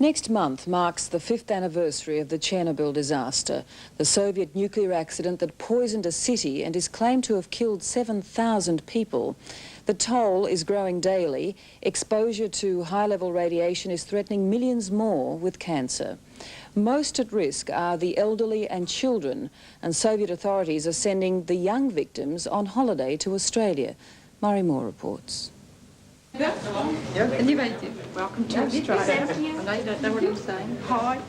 Next month marks the 5th anniversary of the Chernobyl disaster, the Soviet nuclear accident that poisoned a city and is claimed to have killed 7,000 people. The toll is growing daily. Exposure to high-level radiation is threatening millions more with cancer. Most at risk are the elderly and children, and Soviet authorities are sending the young victims on holiday to Australia. Murray Moore reports. Welcome to Australia. I know you don't know what I'm saying. Hi,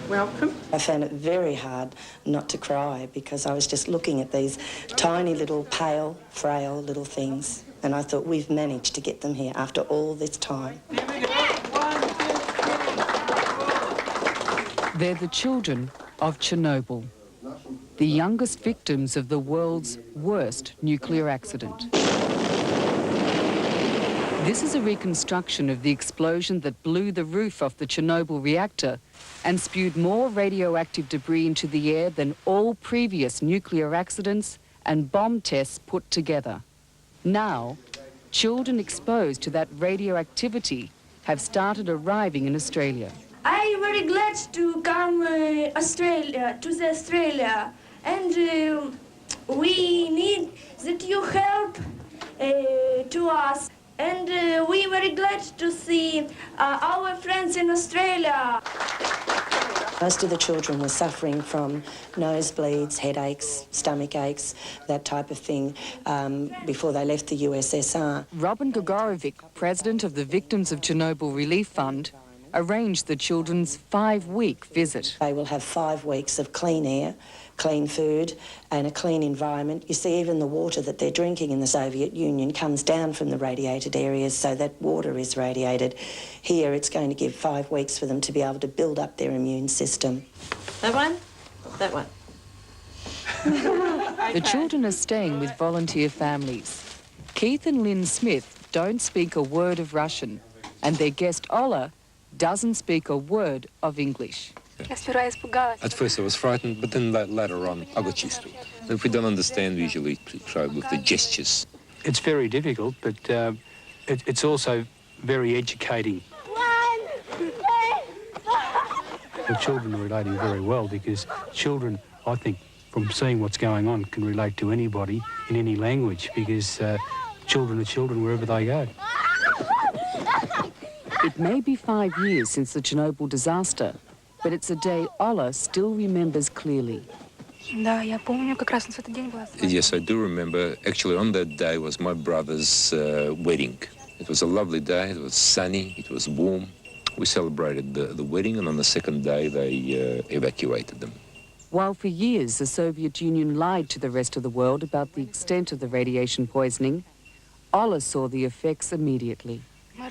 welcome. I found it very hard not to cry because I was just looking at these tiny little pale, frail little things, and I thought we've managed to get them here after all this time. They're the children of Chernobyl, the youngest victims of the world's worst nuclear accident. This is a reconstruction of the explosion that blew the roof off the Chernobyl reactor and spewed more radioactive debris into the air than all previous nuclear accidents and bomb tests put together. Now, children exposed to that radioactivity have started arriving in Australia. I'm very glad to come to Australia, and we need that you help to us. And we're very glad to see our friends in Australia. Most of the children were suffering from nosebleeds, headaches, stomach aches, that type of thing, before they left the USSR. Robin Gregorovic, president of the Victims of Chernobyl Relief Fund, arranged the children's 5-week visit. They will have 5 weeks of clean air, clean food and a clean environment. You see, even the water that they're drinking in the Soviet Union comes down from the radiated areas, so that water is radiated. Here it's going to give 5 weeks for them to be able to build up their immune system. That one? That one. The children are staying with volunteer families. Keith and Lynn Smith don't speak a word of Russian, and their guest Ola doesn't speak a word of English. At first I was frightened, but then later on I got used to it. If we don't understand, we usually try with the gestures. It's very difficult, but it's also very educating. The children are relating very well because children, I think, from seeing what's going on, can relate to anybody in any language because children are children wherever they go. It may be 5 years since the Chernobyl disaster, but it's a day Ola still remembers clearly. Yes, I do remember. Actually, on that day was my brother's wedding. It was a lovely day. It was sunny. It was warm. We celebrated the wedding, and on the second day, they evacuated them. While for years the Soviet Union lied to the rest of the world about the extent of the radiation poisoning, Ola saw the effects immediately. A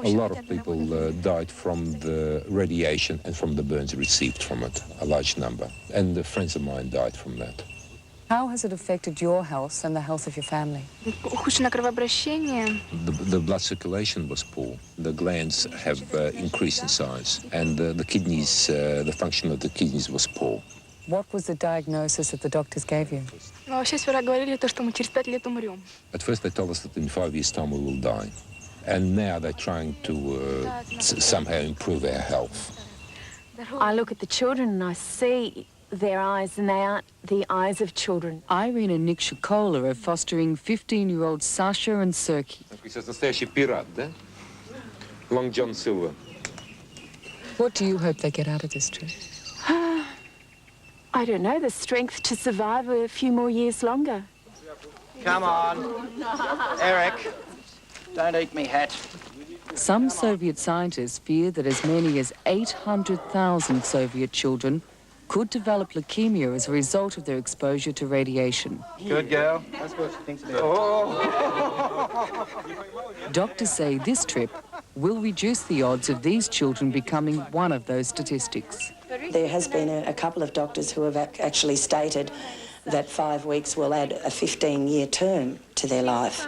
lot of people died from the radiation and from the burns received from it, a large number. And friends of mine died from that. How has it affected your health and the health of your family? The blood circulation was poor. The glands have increased in size, and the kidneys, the function of the kidneys was poor. What was the diagnosis that the doctors gave you? At first they told us that in 5 years' time we will die. And now they're trying to somehow improve our health. I look at the children and I see their eyes, and they aren't the eyes of children. Irene and Nick Shikola are fostering 15-year-old Sasha and Sergey. Long John Silver. What do you hope they get out of this trip? I don't know, the strength to survive a few more years longer. Come on, Eric, don't eat me hat. Some Soviet scientists fear that as many as 800,000 Soviet children could develop leukemia as a result of their exposure to radiation. Good girl. That's what she thinks about. Oh. Doctors say this trip will reduce the odds of these children becoming one of those statistics. There has been a couple of doctors who have actually stated that 5 weeks will add a 15-year term to their life.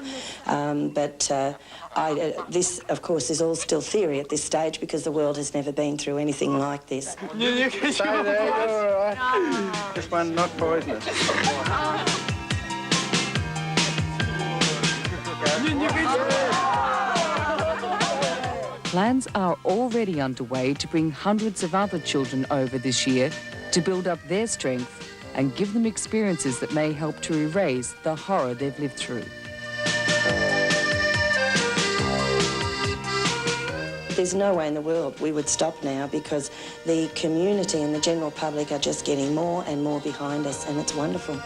This, of course, is all still theory at this stage because the world has never been through anything like this. You can stay there, you're all right. This one not poisonous. Plans are already underway to bring hundreds of other children over this year to build up their strength and give them experiences that may help to erase the horror they've lived through. There's no way in the world we would stop now, because the community and the general public are just getting more and more behind us, and it's wonderful.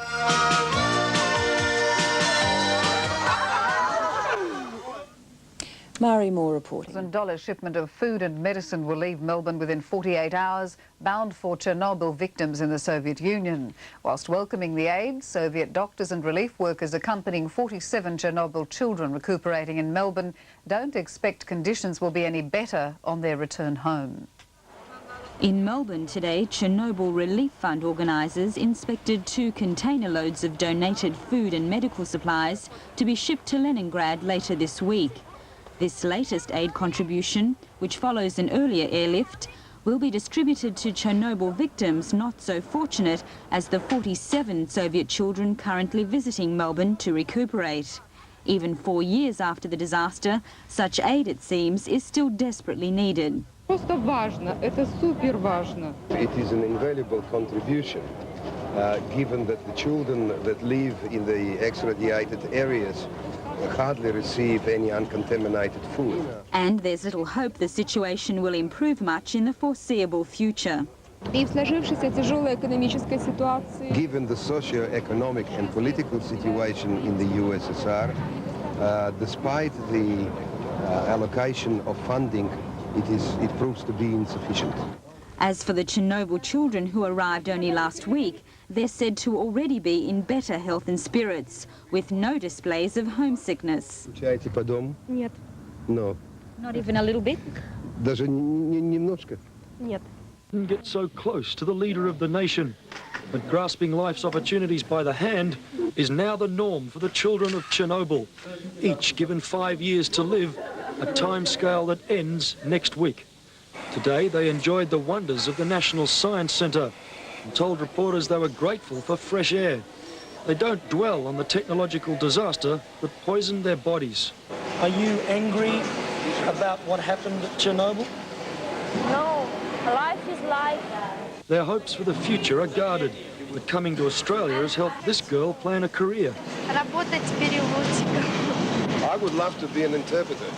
Mari Moore reporting. $1,000 shipment of food and medicine will leave Melbourne within 48 hours, bound for Chernobyl victims in the Soviet Union. Whilst welcoming the aid, Soviet doctors and relief workers accompanying 47 Chernobyl children recuperating in Melbourne don't expect conditions will be any better on their return home. In Melbourne today, Chernobyl Relief Fund organisers inspected 2 container loads of donated food and medical supplies to be shipped to Leningrad later this week. This latest aid contribution, which follows an earlier airlift, will be distributed to Chernobyl victims not so fortunate as the 47 Soviet children currently visiting Melbourne to recuperate. Even 4 years after the disaster, such aid, it seems, is still desperately needed. Просто важно, это супер важно. It is an invaluable contribution, given that the children that live in the ex-radiated areas hardly receive any uncontaminated food. And there's little hope the situation will improve much in the foreseeable future. И в сложившейся тяжелой экономической ситуации, Given the socio-economic and political situation in the USSR, despite the allocation of funding, it proves to be insufficient. As for the Chernobyl children who arrived only last week, they're said to already be in better health and spirits, with no displays of homesickness. Скучаете по дому? Нет. No. Not even a little bit? Даже немножко? Нет. Didn't get so close to the leader of the nation, but grasping life's opportunities by the hand is now the norm for the children of Chernobyl, each given 5 years to live, a timescale that ends next week. Today they enjoyed the wonders of the National Science Centre and told reporters they were grateful for fresh air. They don't dwell on the technological disaster that poisoned their bodies. Are you angry about what happened at Chernobyl? No, life is life. Their hopes for the future are guarded, but coming to Australia has helped this girl plan a career. Работать переводчиком. I would love to be an interpreter.